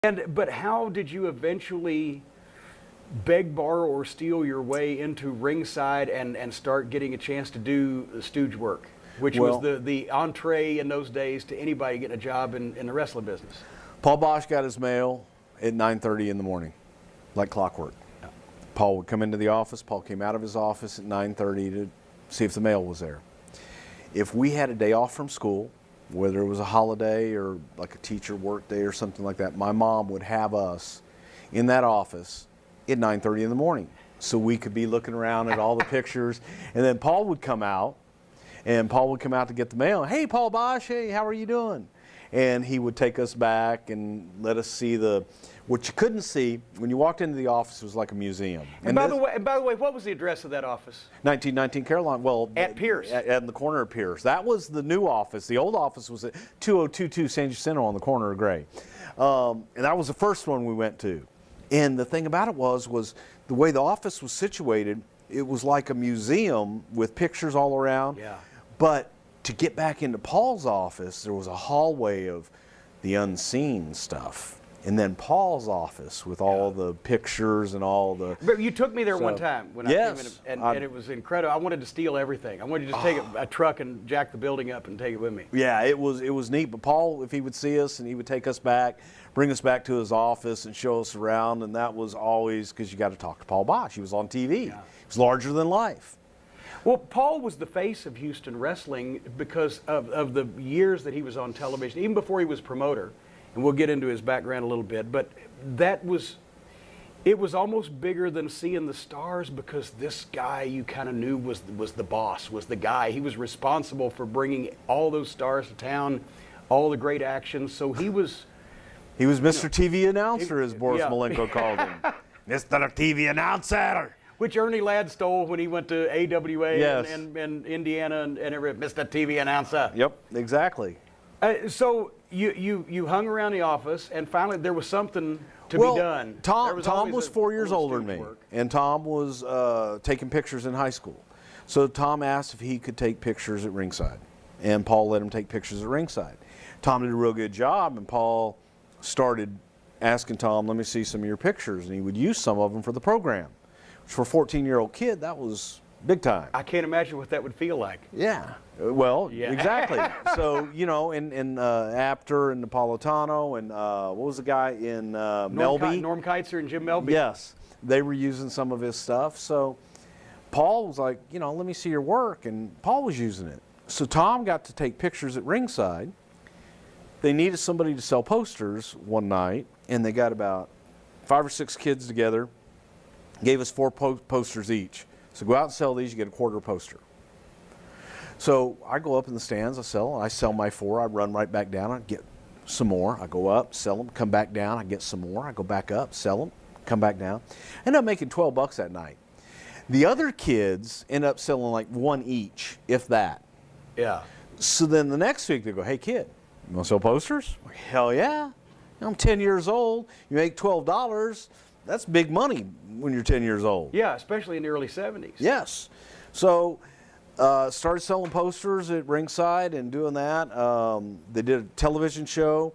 But how did you eventually beg, borrow, or steal your way into ringside and start getting a chance to do the Stooge work, which was the entree in those days to anybody getting a job in the wrestling business? Paul Bosch got his mail at 9:30 in the morning, like clockwork. Yeah. Paul would come into the office. Paul came out of his office at 9:30 to see if the mail was there. If we had a day off from school, whether it was a holiday or like a teacher work day or something like that, my mom would have us in that office at 9:30 in the morning so we could be looking around at all the pictures. And then Paul would come out, to get the mail. Hey, Paul Bosch, hey, how are you doing? And he would take us back and let us see what you couldn't see when you walked into the office. It was like a museum. And by the way, what was the address of that office? 1919 Caroline. Well, at Pierce. At the corner of Pierce. That was the new office. The old office was at 2022 San Jacinto on the corner of Gray. And that was the first one we went to. And the thing about it was the way the office was situated, it was like a museum with pictures all around. Yeah. But to get back into Paul's office, there was a hallway of the unseen stuff. And then Paul's office with all the pictures and all the... But you took me there one time when I came in, and it was incredible. I wanted to steal everything. I wanted to just take a truck and jack the building up and take it with me. Yeah, it was neat. But Paul, if he would see us and he would take us back, bring us back to his office and show us around, and that was always because you got to talk to Paul Bosch. He was on TV. Yeah. He was larger than life. Well, Paul was the face of Houston wrestling because of the years that he was on television, even before he was promoter. And we'll get into his background a little bit, but it was almost bigger than seeing the stars because this guy you kind of knew was the boss, was the guy. He was responsible for bringing all those stars to town, all the great action. So he was Mr. TV announcer, as Boris Malenko called him. Mr. TV announcer. Which Ernie Ladd stole when he went to AWA and Indiana and everything. Mr. TV announcer. Yep, exactly. So you hung around the office, and finally there was something to be done. Tom was 4 years older than me, and Tom was taking pictures in high school. So Tom asked if he could take pictures at ringside, and Paul let him take pictures at ringside. Tom did a real good job, and Paul started asking Tom, let me see some of your pictures, and he would use some of them for the program. Which for a 14-year-old kid, that was big time. I can't imagine what that would feel like. Yeah. Well, exactly. So, in Apter and Napolitano and what was the guy in Melby? Norm Keitzer and Jim Melby. Yes. They were using some of his stuff. So Paul was like, let me see your work. And Paul was using it. So Tom got to take pictures at ringside. They needed somebody to sell posters one night, and they got about 5 or 6 kids together, gave us 4 posters each. So go out and sell these, you get a quarter poster. So I go up in the stands, I sell my 4, I run right back down, I get some more, I go up, sell them, come back down, I get some more, I go back up, sell them, come back down. I end up making $12 that night. The other kids end up selling like 1 each, if that. Yeah. So then the next week they go, hey kid, you want to sell posters? I'm like, hell yeah. I'm 10 years old, you make $12. That's big money when you're 10 years old. Yeah, especially in the early 70s. Yes. So started selling posters at ringside and doing that. They did a television show.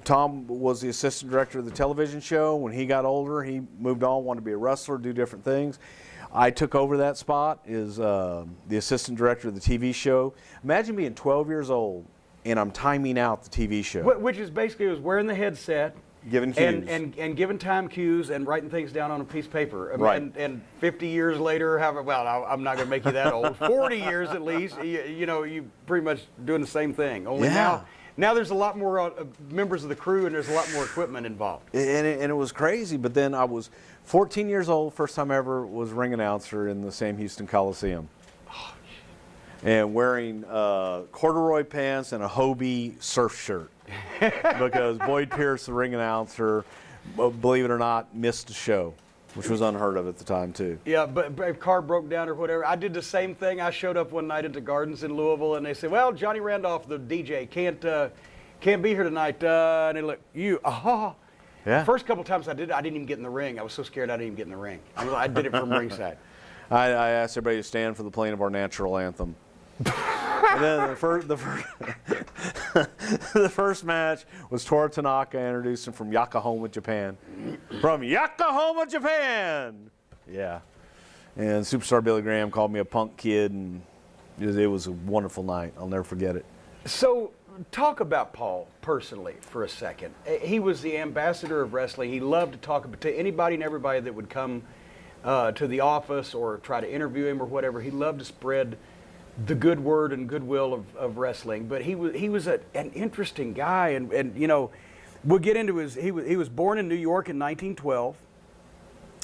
Tom was the assistant director of the television show. When he got older, he moved on, wanted to be a wrestler, do different things. I took over that spot as the assistant director of the TV show. Imagine being 12 years old and I'm timing out the TV show. Which is basically was wearing the headset. Giving cues. And giving time cues and writing things down on a piece of paper. Right. And 50 years later, I'm not going to make you that old. 40 years at least, you pretty much doing the same thing. Only now there's a lot more members of the crew and there's a lot more equipment involved. And it was crazy, but then I was 14 years old, first time I ever was ring announcer in the Sam Houston Coliseum. And wearing corduroy pants and a Hobie surf shirt. Because Boyd Pierce, the ring announcer, believe it or not, missed a show, which was unheard of at the time too. Yeah, but if a car broke down or whatever, I did the same thing. I showed up one night at the Gardens in Louisville, and they said, "Well, Johnny Randolph, the DJ, can't be here tonight." And they look, Yeah. First couple times I didn't even get in the ring. I was so scared I didn't even get in the ring. I did it from ringside. I asked everybody to stand for the playing of our national anthem. And then The first match was Toru Tanaka introducing from Yokohama, Japan. From Yokohama, Japan! Yeah. And Superstar Billy Graham called me a punk kid, and it was a wonderful night. I'll never forget it. So, talk about Paul personally for a second. He was the ambassador of wrestling. He loved to talk to anybody and everybody that would come to the office or try to interview him or whatever. He loved to spread the good word and goodwill of wrestling. But he was an interesting guy, and you know, we'll get into his. He was born in New York in 1912.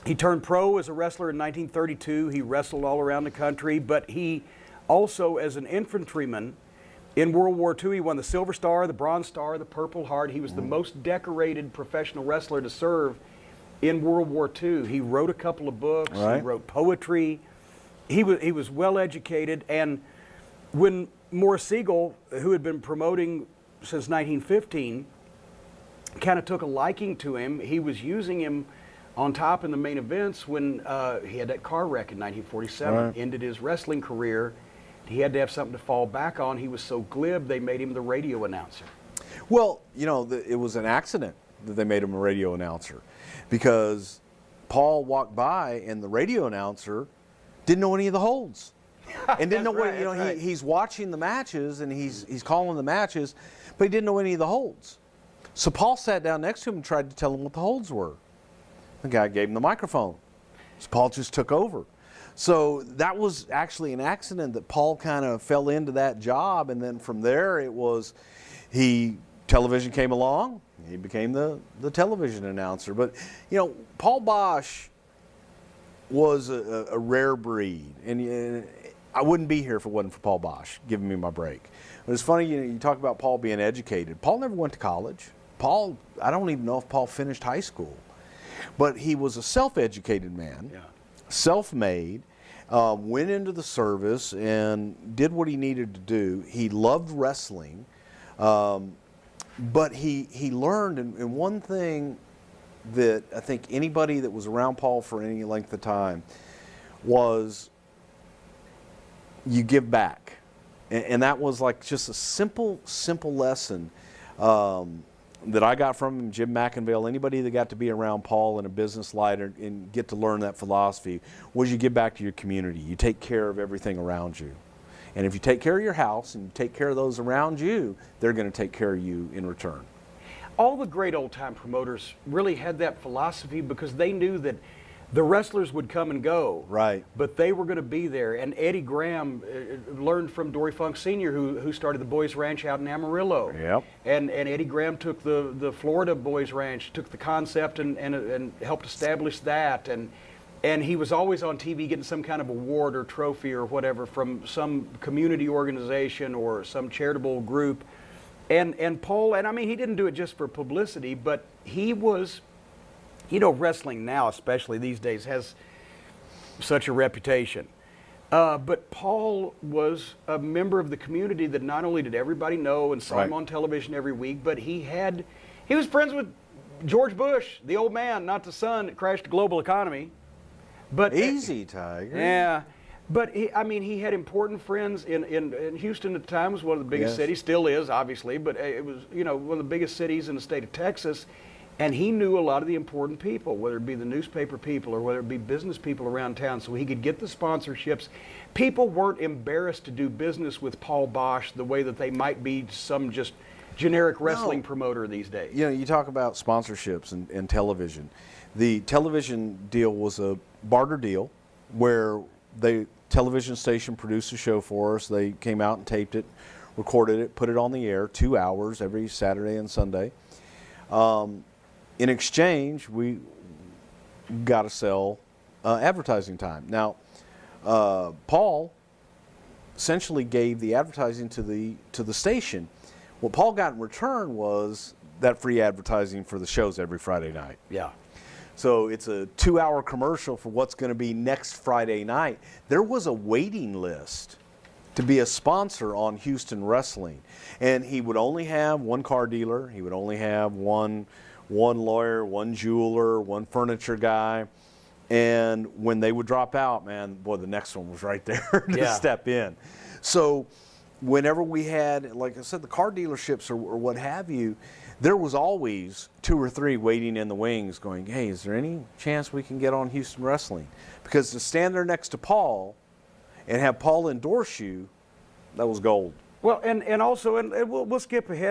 He turned pro as a wrestler in 1932. He wrestled all around the country, but he also, as an infantryman in World War II, he won the Silver Star, the Bronze Star, the Purple Heart. He was the most decorated professional wrestler to serve in World War II. He wrote a couple of books. Right. He wrote poetry. He was well educated. And when Morris Siegel, who had been promoting since 1915, kind of took a liking to him, he was using him on top in the main events when he had that car wreck in 1947, Right. ended his wrestling career. He had to have something to fall back on. He was so glib, they made him the radio announcer. Well, you know, it was an accident that they made him a radio announcer, because Paul walked by and the radio announcer didn't know any of the holds. And didn't know what, you know, right. he's watching the matches and he's calling the matches, but he didn't know any of the holds. So Paul sat down next to him and tried to tell him what the holds were. The guy gave him the microphone. So Paul just took over. So that was actually an accident that Paul kind of fell into that job, and then from there it was television came along, he became the television announcer. But you know, Paul Bosch was a rare breed, and I wouldn't be here if it wasn't for Paul Bosch giving me my break. But it's funny, you talk about Paul being educated. Paul never went to college. Paul, I don't even know if Paul finished high school, but he was a self-educated man. Yeah. Self-made, went into the service and did what he needed to do. He loved wrestling, but he learned, and one thing that I think anybody that was around Paul for any length of time was you give back. And that was like just a simple lesson that I got from him, Jim McInville, anybody that got to be around Paul in a business light and get to learn that philosophy, was you give back to your community. You take care of everything around you. And if you take care of your house and you take care of those around you, they're going to take care of you in return. All the great old-time promoters really had that philosophy because they knew that the wrestlers would come and go, Right. but they were going to be there. And Eddie Graham learned from Dory Funk Sr., who started the Boys Ranch out in Amarillo. Yep. And Eddie Graham took the Florida Boys Ranch, took the concept and helped establish that. And he was always on TV getting some kind of award or trophy or whatever from some community organization or some charitable group. And Paul, and I mean, he didn't do it just for publicity, but he was, you know, wrestling now, especially these days, has such a reputation. But Paul was a member of the community that not only did everybody know and saw him Right. on television every week, but he was friends with George Bush, the old man, not the son that crashed the global economy. But Easy, Tiger. yeah. But he had important friends in Houston at the time. Was one of the biggest Yes. cities, still is, obviously, but it was, you know, one of the biggest cities in the state of Texas. And he knew a lot of the important people, whether it be the newspaper people or whether it be business people around town, so he could get the sponsorships. People weren't embarrassed to do business with Paul Bosch the way that they might be some just generic wrestling promoter these days. You know, you talk about sponsorships and television. The television deal was a barter deal where the television station produced a show for us. They came out and taped it, recorded it, put it on the air, 2 hours every Saturday and Sunday. In exchange, we got to sell advertising time. Now, Paul essentially gave the advertising to the station. What Paul got in return was that free advertising for the shows every Friday night. Yeah. So it's a 2-hour commercial for what's going to be next Friday night. There was a waiting list to be a sponsor on Houston Wrestling. And he would only have one car dealer. He would only have one lawyer, one jeweler, one furniture guy. And when they would drop out, man, boy, the next one was right there to Yeah. step in. So whenever we had, like I said, the car dealerships or what have you, there was always 2 or 3 waiting in the wings going, hey, is there any chance we can get on Houston Wrestling? Because to stand there next to Paul and have Paul endorse you, that was gold. Well, and also, and we'll skip ahead.